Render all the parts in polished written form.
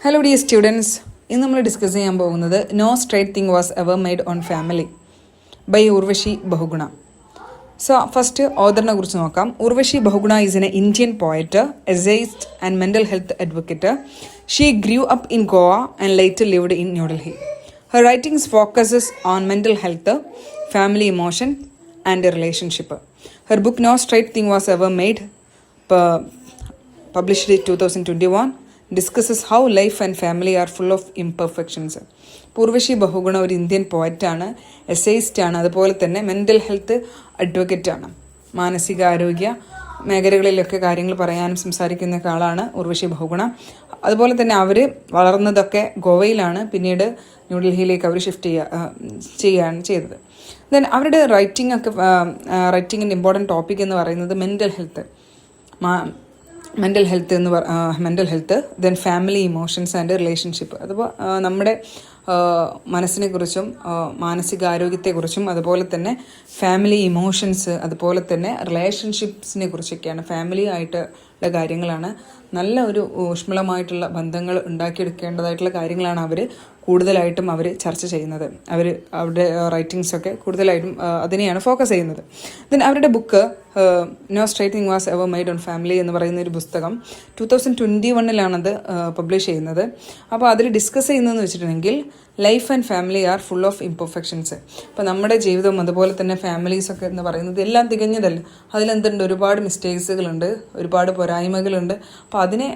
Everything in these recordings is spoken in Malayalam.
ഹലോ ഡിയർ സ്റ്റുഡൻസ്, ഇന്ന് നമ്മൾ ഡിസ്കസ് ചെയ്യാൻ പോകുന്നത് no straight thing was ever made on family by Urvashi Bahuguna. So first ഓദറിനെ കുറിച്ച് നോക്കാം. Urvashi Bahuguna is an Indian poet, essayist and mental health advocate. She grew up in Goa and later lived in New Delhi. Her writings focuses on mental health, family emotion and relationship. Her book No Straight Thing Was Ever Made, published in 2021, discusses how life and family are full of imperfections. Urvashi Bahuguna ഒരു ഇന്ത്യൻ പോയറ്റാണ്, എസ്സേയിസ്റ്റ് ആണ്, അതുപോലെ തന്നെ മെൻ്റൽ ഹെൽത്ത് അഡ്വക്കേറ്റ് ആണ്. മാനസികാരോഗ്യ മേഖലകളിലൊക്കെ കാര്യങ്ങൾ പറയാനും സംസാരിക്കുന്ന ആളാണ് ഉർവശി ബഹുഗുണ. അതുപോലെ തന്നെ അവർ വളർന്നതൊക്കെ ഗോവയിലാണ്, പിന്നീട് ന്യൂഡൽഹിയിലേക്ക് അവർ ഷിഫ്റ്റ് ചെയ്യുകയാണ് ചെയ്തത്. ദെൻ അവരുടെ റൈറ്റിങ്ങിൻ്റെ ഇമ്പോർട്ടൻറ്റ് ടോപ്പിക് എന്ന് പറയുന്നത് mental health, then family emotions and relationship. അതുപോലെ നമ്മുടെ മനസ്സിനെക്കുറിച്ചും മാനസികാരോഗ്യത്തെക്കുറിച്ചും അതുപോലെ തന്നെ ഫാമിലി ഇമോഷൻസ്, അതുപോലെ തന്നെ റിലേഷൻഷിപ്സിനെ കുറിച്ചൊക്കെയാണ്. ഫാമിലി ആയിട്ടുള്ള കാര്യങ്ങളാണ്. നല്ല ഒരു ഊഷ്മളമായിട്ടുള്ള ബന്ധങ്ങൾ ഉണ്ടാക്കിയെടുക്കേണ്ടതായിട്ടുള്ള കാര്യങ്ങളാണ് അവർ കൂടുതലായിട്ടും അവർ ചർച്ച ചെയ്യുന്നത്. അവരുടെ റൈറ്റിങ്സൊക്കെ കൂടുതലായിട്ടും അതിനെയാണ് ഫോക്കസ് ചെയ്യുന്നത്. ദെൻ അവരുടെ book no straight thing was ever made on family എന്ന് പറയുന്ന ഒരു പുസ്തകം 2021 പബ്ലിഷ് ചെയ്യുന്നത്. അപ്പോൾ അതിൽ ഡിസ്കസ് ചെയ്യുന്നതെന്ന് വെച്ചിട്ടുണ്ടെങ്കിൽ life and family are full of imperfections. അപ്പോൾ നമ്മുടെ ജീവിതം അതുപോലെ തന്നെ ഫാമിലീസൊക്കെ എന്ന് പറയുന്നത് എല്ലാം തികഞ്ഞതല്ല. അതിലെന്തുണ്ട്, ഒരുപാട് മിസ്റ്റേക്സുകളുണ്ട്, ഒരുപാട് പോരായ്മകളുണ്ട്. അപ്പോൾ അതിനെ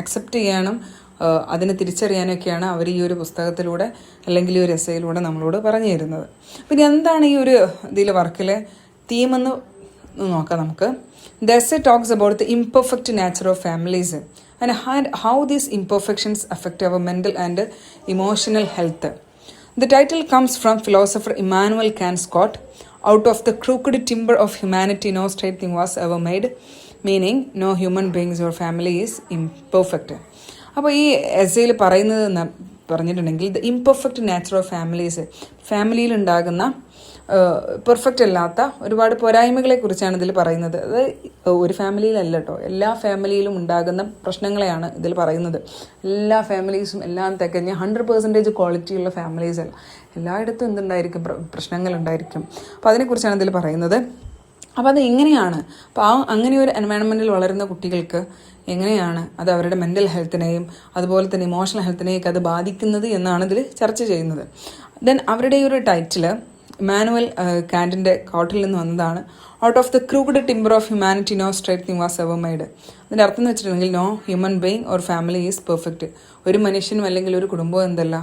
അക്സെപ്റ്റ് ചെയ്യാനും അതിനെ തിരിച്ചറിയാനൊക്കെയാണ് അവർ ഈ ഒരു പുസ്തകത്തിലൂടെ അല്ലെങ്കിൽ ഈ ഒരു എസ്സേയിലൂടെ നമ്മളോട് പറഞ്ഞു തരുന്നത്. പിന്നെ എന്താണ് ഈ ഒരു ഇതിലെ വർക്കിലെ തീമെന്ന് നോക്കാം നമുക്ക്. The essay talks about the imperfect nature of families and how these imperfections affect our mental and emotional health. The title comes from philosopher Immanuel Kant Scott. Out of the crooked timber of humanity, no straight thing was ever made, meaning no human beings or family is imperfect. അപ്പോൾ ഈ എസ്സേയിൽ പറഞ്ഞിട്ടുണ്ടെങ്കിൽ the imperfect nature of families, ഫാമിലിയിൽ ഉണ്ടാകുന്ന പെർഫെക്റ്റ് അല്ലാത്ത ഒരുപാട് പോരായ്മകളെ കുറിച്ചാണ് ഇതിൽ പറയുന്നത്. അത് ഒരു ഫാമിലിയിലല്ല കേട്ടോ, എല്ലാ ഫാമിലിയിലും ഉണ്ടാകുന്ന പ്രശ്നങ്ങളെയാണ് ഇതിൽ പറയുന്നത്. എല്ലാ ഫാമിലീസും എല്ലാം തികഞ്ഞ 100% ക്വാളിറ്റിയുള്ള ഫാമിലീസ് അല്ല, എല്ലായിടത്തും എന്തുണ്ടായിരിക്കും, പ്രശ്നങ്ങളുണ്ടായിരിക്കും. അപ്പോൾ അതിനെക്കുറിച്ചാണ് ഇതിൽ പറയുന്നത്. അപ്പോൾ അത് എങ്ങനെയാണ്, അപ്പോൾ അങ്ങനെ ഒരു എൻവയൺമെൻറ്റിൽ വളരുന്ന കുട്ടികൾക്ക് എങ്ങനെയാണ് അത് അവരുടെ മെൻ്റൽ ഹെൽത്തിനെയും അതുപോലെ തന്നെ ഇമോഷണൽ ഹെൽത്തിനെയൊക്കെ അത് ബാധിക്കുന്നത് എന്നാണ് ഇതിൽ ചർച്ച ചെയ്യുന്നത്. ദെൻ അവരുടെ ഈ ഒരു ടൈറ്റില് ഇമ്മാനുവൽ കാന്റിൻ്റെ കോട്ടിൽ നിന്ന് വന്നതാണ്. Out of the crooked timber of humanity no straight thing was ever made. അതിൻ്റെ അർത്ഥം എന്ന് വെച്ചിട്ടുണ്ടെങ്കിൽ no human being or family is perfect. ഒരു മനുഷ്യനും അല്ലെങ്കിൽ ഒരു കുടുംബവും എന്തല്ല,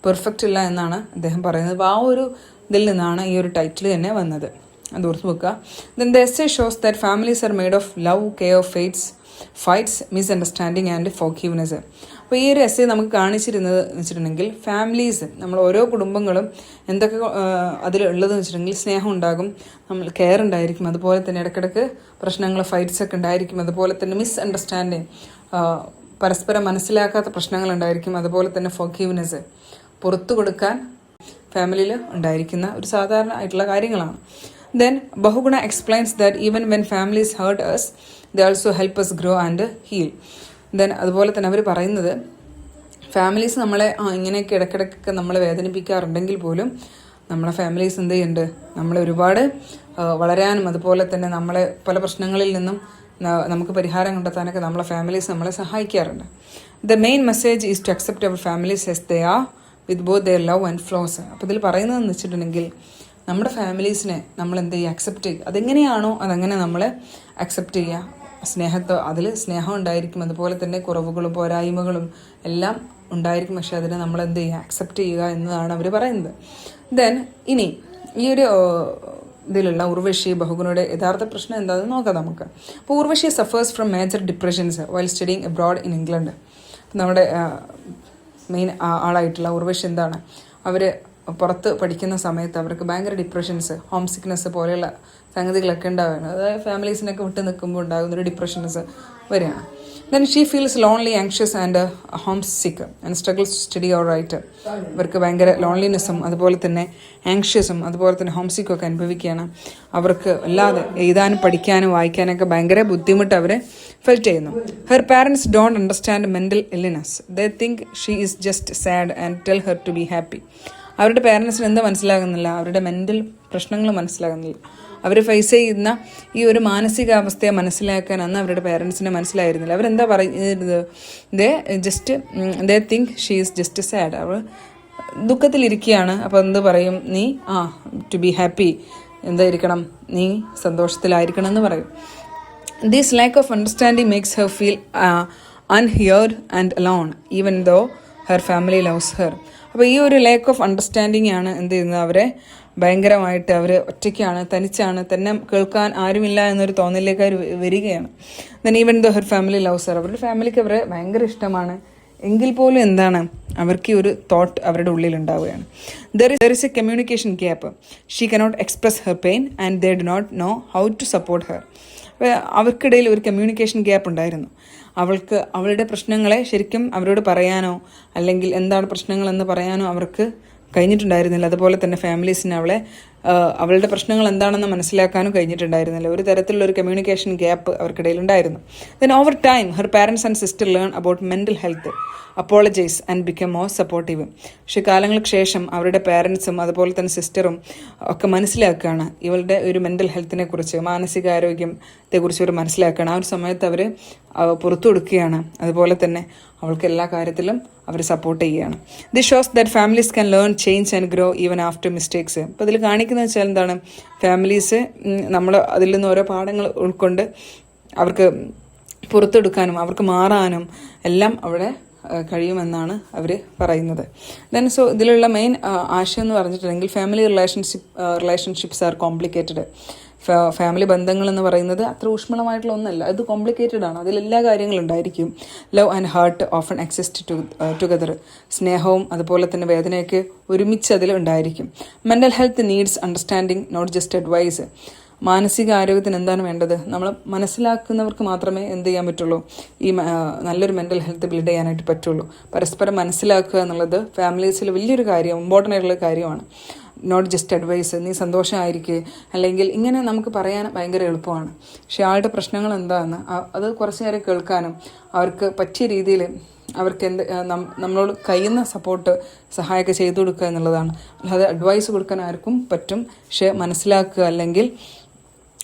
പെർഫെക്റ്റ് ഇല്ല എന്നാണ് അദ്ദേഹം പറയുന്നത്. അപ്പോൾ ആ ഒരു ഇതിൽ നിന്നാണ് ഈ ഒരു ടൈറ്റിൽ തന്നെ വന്നത്, അത് ഓർത്ത് വെക്കുക. Then the essay shows that families are made of love, care, fights, misunderstanding and forgiveness. അപ്പോൾ ഈ ഒരു എസ്സേ നമുക്ക് കാണിച്ചിരുന്നത് എന്ന് വെച്ചിട്ടുണ്ടെങ്കിൽ ഫാമിലീസ്, നമ്മൾ ഓരോ കുടുംബങ്ങളും എന്തൊക്കെ അതിലുള്ളതെന്ന് വെച്ചിട്ടുണ്ടെങ്കിൽ സ്നേഹം ഉണ്ടാകും, നമ്മൾ കെയർ ഉണ്ടായിരിക്കും, അതുപോലെ തന്നെ ഇടയ്ക്കിടയ്ക്ക് പ്രശ്നങ്ങൾ, ഫൈറ്റ്സ് ഒക്കെ ഉണ്ടായിരിക്കും, അതുപോലെ തന്നെ മിസ്അണ്ടർസ്റ്റാൻഡിങ്, പരസ്പരം മനസ്സിലാക്കാത്ത പ്രശ്നങ്ങൾ ഉണ്ടായിരിക്കും, അതുപോലെ തന്നെ ഫോർഗീവ്നെസ്, പുറത്തു കൊടുക്കാൻ ഫാമിലിയിൽ ഉണ്ടായിരിക്കുന്ന ഒരു സാധാരണ ആയിട്ടുള്ള കാര്യങ്ങളാണ്. Then Bahuguna explains that even when families hurt us, they also help us grow and heal. Then അതുപോലെ തന്നെ അവർ പറയുന്നത് ഫാമിലീസ് നമ്മളെ ഇങ്ങനെയൊക്കെ ഇടയ്ക്കിടയ്ക്കൊക്കെ നമ്മളെ വേദനിപ്പിക്കാറുണ്ടെങ്കിൽ പോലും നമ്മളെ ഫാമിലീസ് എന്ത് ചെയ്യുന്നുണ്ട്, നമ്മളെ ഒരുപാട് വളരാനും അതുപോലെ തന്നെ നമ്മളെ പല പ്രശ്നങ്ങളിൽ നിന്നും നമുക്ക് പരിഹാരം കണ്ടെത്താനൊക്കെ നമ്മളെ ഫാമിലീസ് നമ്മളെ സഹായിക്കാറുണ്ട്. The main message is to accept our families as they are with both their love and flaws. അപ്പോൾ ഇതിൽ പറയുന്നതെന്ന് വെച്ചിട്ടുണ്ടെങ്കിൽ നമ്മുടെ ഫാമിലീസിനെ നമ്മൾ എന്ത് ചെയ്യുക, അക്സെപ്റ്റ് ചെയ്യുക. അതെങ്ങനെയാണോ അതങ്ങനെ നമ്മൾ അക്സെപ്റ്റ് ചെയ്യുക. അതിൽ സ്നേഹം ഉണ്ടായിരിക്കും, അതുപോലെ തന്നെ കുറവുകളും പോരായ്മകളും എല്ലാം ഉണ്ടായിരിക്കും, പക്ഷെ അതിനെ നമ്മൾ എന്ത് ചെയ്യുക, അക്സെപ്റ്റ് ചെയ്യുക എന്നതാണ് അവർ പറയുന്നത്. ദെൻ ഇനി ഈ ഒരു ഇതിലുള്ള ഉർവശി ബഹുഗുണയുടെ യഥാർത്ഥ പ്രശ്നം എന്താണെന്ന് നോക്കാം നമുക്ക്. അപ്പോൾ Urvashi സഫേഴ്സ് from major depressions while studying abroad in England. നമ്മുടെ മെയിൻ ആളായിട്ടുള്ള ഉർവശി എന്താണ്, അവർ പുറത്ത് പഠിക്കുന്ന സമയത്ത് അവർക്ക് ഭയങ്കര ഡിപ്രഷൻസ്, ഹോം സിക്നെസ് പോലെയുള്ള സംഗതികളൊക്കെ ഉണ്ടാവുകയാണ്. അതായത് ഫാമിലീസിനൊക്കെ വിട്ട് നിൽക്കുമ്പോൾ ഉണ്ടാകുന്നൊരു ഡിപ്രഷൻസ് വരികയാണ്. Then she feels lonely, anxious and homesick and struggles to study or write. ഇവർക്ക് ഭയങ്കര ലോൺലിനെസ്സും അതുപോലെ തന്നെ ആങ്ഷ്യസും അതുപോലെ തന്നെ ഹോം സിക്കും ഒക്കെ അനുഭവിക്കുകയാണ്. അവർക്ക് അല്ലാതെ എഴുതാനും പഠിക്കാനും വായിക്കാനൊക്കെ ഭയങ്കര ബുദ്ധിമുട്ട് അവർ ഫെൽറ്റ് ചെയ്യുന്നു. Her parents don't understand mental illness. They think she is just sad and tell her to be happy. അവരുടെ പാരൻസിന് എന്താ മനസ്സിലാകുന്നില്ല? അവരുടെ മെൻ്റൽ പ്രശ്നങ്ങൾ മനസ്സിലാകുന്നില്ല. അവർ ഫേസ് ചെയ്യുന്ന ഈ ഒരു മാനസികാവസ്ഥയെ മനസ്സിലാക്കാൻ അന്ന് അവരുടെ പാരൻസിനെ മനസ്സിലായിരുന്നില്ല. അവരെന്താ പറയുന്നത്? They think she is just sad. അവർ ദുഃഖത്തിലിരിക്കുകയാണ്. അപ്പോൾ എന്ത് പറയും? നീ ടു ബി ഹാപ്പി, എന്തായിരിക്കണം? നീ സന്തോഷത്തിലായിരിക്കണം എന്ന് പറയും. This lack of understanding makes her feel unheard and alone, even though her family loves her. അപ്പോൾ ഈ ഒരു ലാക്ക് ഓഫ് അണ്ടർസ്റ്റാൻഡിങ് ആണ് എന്ത് ചെയ്യുന്നത്? അവരെ ഭയങ്കരമായിട്ട് അവർ ഒറ്റയ്ക്കാണ്, തനിച്ചാണ്, തന്നെ കേൾക്കാൻ ആരുമില്ല എന്നൊരു തോന്നലിലേക്ക് അവർ വരികയാണ്. Then even though her family loves her. അവരുടെ ഫാമിലിക്ക് അവരെ ഭയങ്കര ഇഷ്ടമാണ്, എങ്കിൽ പോലും എന്താണ് അവർക്ക് ഈ ഒരു തോട്ട് അവരുടെ ഉള്ളിൽ ഉണ്ടാവുകയാണ്. There is a communication gap. She cannot express her pain and they do not know how to support her. അവർക്കിടയിൽ ഒരു കമ്മ്യൂണിക്കേഷൻ ഗ്യാപ്പ് ഉണ്ടായിരുന്നു. അവൾക്ക് അവളുടെ പ്രശ്നങ്ങളെ ശരിക്കും അവരോട് പറയാനോ അല്ലെങ്കിൽ എന്താണ് പ്രശ്നങ്ങളെന്ന് പറയാനോ അവർക്ക് കഴിഞ്ഞിട്ടുണ്ടായിരുന്നില്ല. അതുപോലെ തന്നെ ഫാമിലീസിന് അവളുടെ പ്രശ്നങ്ങൾ എന്താണെന്ന് മനസ്സിലാക്കാനും കഴിഞ്ഞിട്ടുണ്ടായിരുന്നില്ല. ഒരു തരത്തിലുള്ള ഒരു കമ്മ്യൂണിക്കേഷൻ ഗ്യാപ്പ് അവർക്കിടയിൽ ഉണ്ടായിരുന്നു. Then over time her parents and sister learn about mental health, apologise and become more supportive. പക്ഷേ കാലങ്ങൾക്ക് ശേഷം അവരുടെ പാരൻസും അതുപോലെ തന്നെ സിസ്റ്ററും ഒക്കെ മനസ്സിലാക്കുകയാണ് ഇവളുടെ ഒരു മെൻ്റൽ ഹെൽത്തിനെ കുറിച്ച്, മാനസികാരോഗ്യത്തെക്കുറിച്ച് അവർ മനസ്സിലാക്കുകയാണ്. ആ ഒരു സമയത്ത് അവർ പുറത്തു കൊടുക്കുകയാണ്. അതുപോലെ തന്നെ അവൾക്ക് എല്ലാ കാര്യത്തിലും അവർ സപ്പോർട്ട് ചെയ്യുകയാണ്. This shows that families can learn, change and grow even after mistakes. അപ്പോൾ ഇതിൽ കാണിക്കുന്നത് വെച്ചാൽ എന്താണ്? ഫാമിലീസ് നമ്മൾ അതിൽ നിന്ന് ഓരോ പാഠങ്ങൾ ഉൾക്കൊണ്ട് അവർക്ക് പുറത്തെടുക്കാനും അവർക്ക് മാറാനും എല്ലാം അവിടെ കഴിയുമെന്നാണ് അവർ പറയുന്നത്. ദെൻ ഇതിലുള്ള മെയിൻ ആശയം എന്ന് പറഞ്ഞിട്ടുണ്ടെങ്കിൽ family relationships R complicated. Family ബന്ധങ്ങൾ എന്ന് പറയുന്നത് അത്ര ഊഷ്മളമായിട്ടുള്ള ഒന്നല്ല, ഇത് കോംപ്ലിക്കേറ്റഡ് ആണ്. അതിലെല്ലാ കാര്യങ്ങളും ഉണ്ടായിരിക്കും. Love and hurt often exist together. സ്നേഹവും അതുപോലെ തന്നെ വേദനയൊക്കെ ഒരുമിച്ച് അതിൽ ഉണ്ടായിരിക്കും. Mental health needs understanding, not just advice. മാനസിക ആരോഗ്യത്തിന് എന്താണ് വേണ്ടത്? നമ്മൾ മനസ്സിലാക്കുന്നവർക്ക് മാത്രമേ എന്ത് ചെയ്യാൻ പറ്റുള്ളൂ? ഈ നല്ലൊരു മെൻ്റൽ ഹെൽത്ത് ബിൽഡ് ചെയ്യാനായിട്ട് പറ്റുള്ളൂ. പരസ്പരം മനസ്സിലാക്കുക എന്നുള്ളത് ഫാമിലീസിൽ വലിയൊരു കാര്യം, ഇമ്പോർട്ടൻ്റ് ആയിട്ടുള്ള കാര്യമാണ്. നോട്ട് ജസ്റ്റ് അഡ്വൈസ്, നീ സന്തോഷമായിരിക്കുക, അല്ലെങ്കിൽ ഇങ്ങനെ നമുക്ക് പറയാൻ ഭയങ്കര എളുപ്പമാണ്. പക്ഷേ ആളുടെ പ്രശ്നങ്ങൾ എന്താണെന്ന് അത് കുറച്ച് നേരം കേൾക്കാനും അവർക്ക് പറ്റിയ രീതിയിൽ അവർക്ക് നമ്മളോട് കഴിയുന്ന സഹായമൊക്കെ ചെയ്തു കൊടുക്കുക എന്നുള്ളതാണ്. അല്ലാതെ അഡ്വൈസ് കൊടുക്കാൻ ആർക്കും പറ്റും, പക്ഷേ മനസ്സിലാക്കുക അല്ലെങ്കിൽ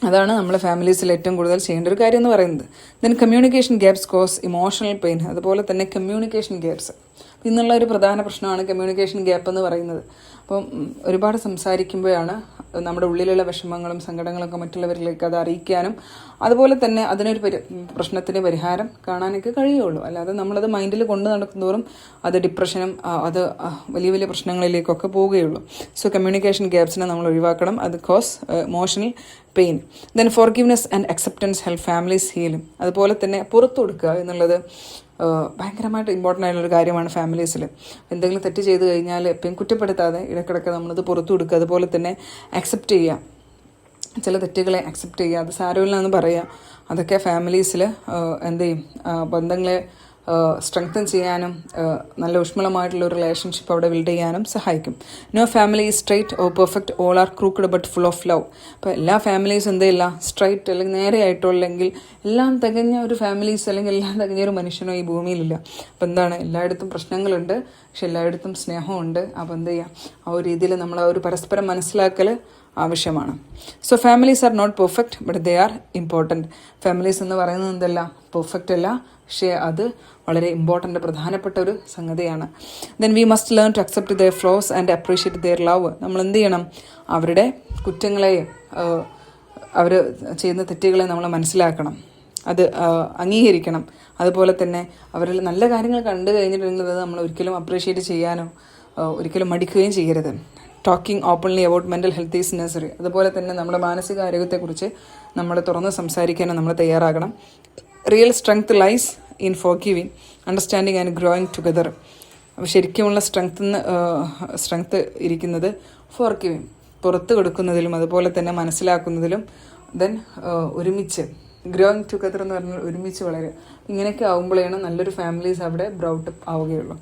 അതാണ് നമ്മളെ ഫാമിലീസിൽ ഏറ്റവും കൂടുതൽ ചെയ്യേണ്ട ഒരു കാര്യം എന്ന് പറയുന്നത്. Then communication gaps cause emotional pain. അതുപോലെ തന്നെ കമ്മ്യൂണിക്കേഷൻ ഗ്യാപ്സ് ഇന്നുള്ള ഒരു പ്രധാന പ്രശ്നമാണ് കമ്മ്യൂണിക്കേഷൻ ഗ്യാപ്പ് എന്ന് പറയുന്നത്. അപ്പം ഒരുപാട് സംസാരിക്കുമ്പോഴാണ് നമ്മുടെ ഉള്ളിലുള്ള വിഷമങ്ങളും സങ്കടങ്ങളൊക്കെ മറ്റുള്ളവരിലേക്ക് അത് അറിയിക്കാനും അതുപോലെ തന്നെ അതിനൊരു പ്രശ്നത്തിന് പരിഹാരം കാണാനൊക്കെ കഴിയുള്ളൂ. അല്ലാതെ നമ്മളത് മൈൻഡിൽ കൊണ്ടു നടക്കുന്നതോറും അത് ഡിപ്രഷനും അത് വലിയ വലിയ പ്രശ്നങ്ങളിലേക്കൊക്കെ പോവുകയുള്ളൂ. സോ കമ്മ്യൂണിക്കേഷൻ ഗ്യാപ്സിനെ നമ്മൾ ഒഴിവാക്കണം. അത് cause emotional pain. Then forgiveness and acceptance help families ഹീലും. അതുപോലെ തന്നെ പുറത്തു കൊടുക്കുക എന്നുള്ളത് ഭയങ്കരമായിട്ട് ഇമ്പോർട്ടൻ്റ് ആയിട്ടുള്ളൊരു കാര്യമാണ് ഫാമിലീസിൽ. എന്തെങ്കിലും തെറ്റ് ചെയ്ത് കഴിഞ്ഞാൽ എപ്പോഴും കുറ്റപ്പെടുത്താതെ ഇടയ്ക്കിടയ്ക്ക് നമ്മളത് പുറത്തു കൊടുക്കുക. അതുപോലെ തന്നെ അക്സെപ്റ്റ് ചെയ്യുക, ചില തെറ്റുകളെ അക്സെപ്റ്റ് ചെയ്യുക, അത് സാരമില്ല എന്ന് പറയുക. അതൊക്കെ ഫാമിലീസിൽ എന്ത് ചെയ്യും? ബന്ധങ്ങളെ സ്ട്രെങ്തൻ ചെയ്യാനും നല്ല ഊഷ്മളമായിട്ടുള്ള ഒരു റിലേഷൻഷിപ്പ് അവിടെ ബിൽഡ് ചെയ്യാനും സഹായിക്കും. No family is straight or perfect, all are crooked but full of love. അപ്പോൾ എല്ലാ ഫാമിലീസും എന്തില്ല സ്ട്രൈറ്റ് അല്ലെങ്കിൽ നേരെയായിട്ടോ അല്ലെങ്കിൽ എല്ലാം തികഞ്ഞ ഒരു ഫാമിലീസ് അല്ലെങ്കിൽ എല്ലാം തികഞ്ഞ ഒരു മനുഷ്യനോ ഈ ഭൂമിയിലില്ല. അപ്പോൾ എന്താണ്? എല്ലായിടത്തും പ്രശ്നങ്ങളുണ്ട്, പക്ഷെ എല്ലായിടത്തും സ്നേഹമുണ്ട്. അപ്പോൾ എന്ത് ചെയ്യാം? ആ ഒരു രീതിയിൽ നമ്മൾ ആ ഒരു പരസ്പരം മനസ്സിലാക്കൽ ആവശ്യമാണ്. So families are not perfect but they are important. Families എന്ന് പറയുന്നത് എന്തല്ല? പെർഫെക്റ്റ് അല്ല, പക്ഷേ അത് വളരെ ഇമ്പോർട്ടൻ്റ് പ്രധാനപ്പെട്ട ഒരു സംഗതിയാണ്. Then we must learn to accept their flaws and appreciate their love. നമ്മൾ എന്ത് ചെയ്യണം? അവരുടെ കുറ്റങ്ങളെയും അവർ ചെയ്യുന്ന തെറ്റുകളെ നമ്മൾ മനസ്സിലാക്കണം, അത് അംഗീകരിക്കണം. അതുപോലെ തന്നെ അവരിൽ നല്ല കാര്യങ്ങൾ കണ്ടു കഴിഞ്ഞിട്ടുണ്ടെങ്കിൽ അത് നമ്മൾ ഒരിക്കലും അപ്രീഷിയേറ്റ് ചെയ്യാനോ ഒരിക്കലും മടിക്കുകയും ചെയ്യരുത്. Talking openly about mental health is നെസറി. അതുപോലെ തന്നെ നമ്മുടെ മാനസിക ആരോഗ്യത്തെക്കുറിച്ച് നമ്മൾ തുറന്ന് സംസാരിക്കാനും നമ്മൾ തയ്യാറാകണം. Real strength lies in forgiving, understanding and growing together. അപ്പോൾ ശരിക്കുമുള്ള സ്ട്രെങ്ത് ഇരിക്കുന്നത് ഫോർഗിവിങ്, പുറത്ത് കൊടുക്കുന്നതിലും അതുപോലെ തന്നെ മനസ്സിലാക്കുന്നതിലും. ദെൻ ഒരുമിച്ച് ഗ്രോയിങ് ടുഗദർ എന്ന് പറഞ്ഞാൽ ഒരുമിച്ച് വളരുക. ഇങ്ങനെയൊക്കെ ആകുമ്പോഴാണ് നല്ലൊരു ഫാമിലീസ് അവിടെ ബ്രൗട്ട് ആവുകയുള്ളൂ.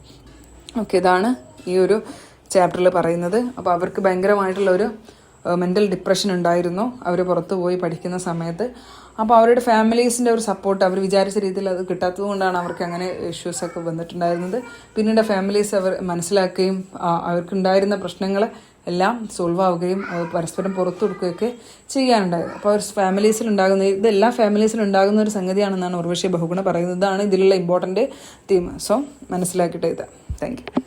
ഓക്കെ, ഇതാണ് ഈ ഒരു ചാപ്റ്ററിൽ പറയുന്നത്. അപ്പോൾ അവർക്ക് ഭയങ്കരമായിട്ടുള്ളൊരു മെൻ്റൽ ഡിപ്രഷൻ ഉണ്ടായിരുന്നു അവർ പുറത്തു പോയി പഠിക്കുന്ന സമയത്ത്. അപ്പോൾ അവരുടെ ഫാമിലീസിൻ്റെ ഒരു സപ്പോർട്ട് അവർ വിചാരിച്ച രീതിയിൽ അത് കിട്ടാത്തത് കൊണ്ടാണ് അവർക്ക് അങ്ങനെ ഇഷ്യൂസൊക്കെ വന്നിട്ടുണ്ടായിരുന്നത്. പിന്നീട് ഫാമിലീസ് അവർ മനസ്സിലാക്കുകയും അവർക്കുണ്ടായിരുന്ന പ്രശ്നങ്ങൾ എല്ലാം സോൾവ് ആവുകയും പരസ്പരം പുറത്തു കൊടുക്കുകയൊക്കെ ചെയ്യാനുണ്ടായത്. അപ്പോൾ ഒരു ഫാമിലീസിലുണ്ടാകുന്ന ഇതെല്ലാം ഫാമിലീസിലുണ്ടാകുന്ന ഒരു സംഗതിയാണെന്നാണ് ഉർവശി ബഹുഗുണ പറയുന്നത്. ഇതാണ് ഇതിലുള്ള ഇമ്പോർട്ടൻ്റ് തീം. സോ മനസ്സിലാക്കിയിട്ട് ഇത്. Thank you.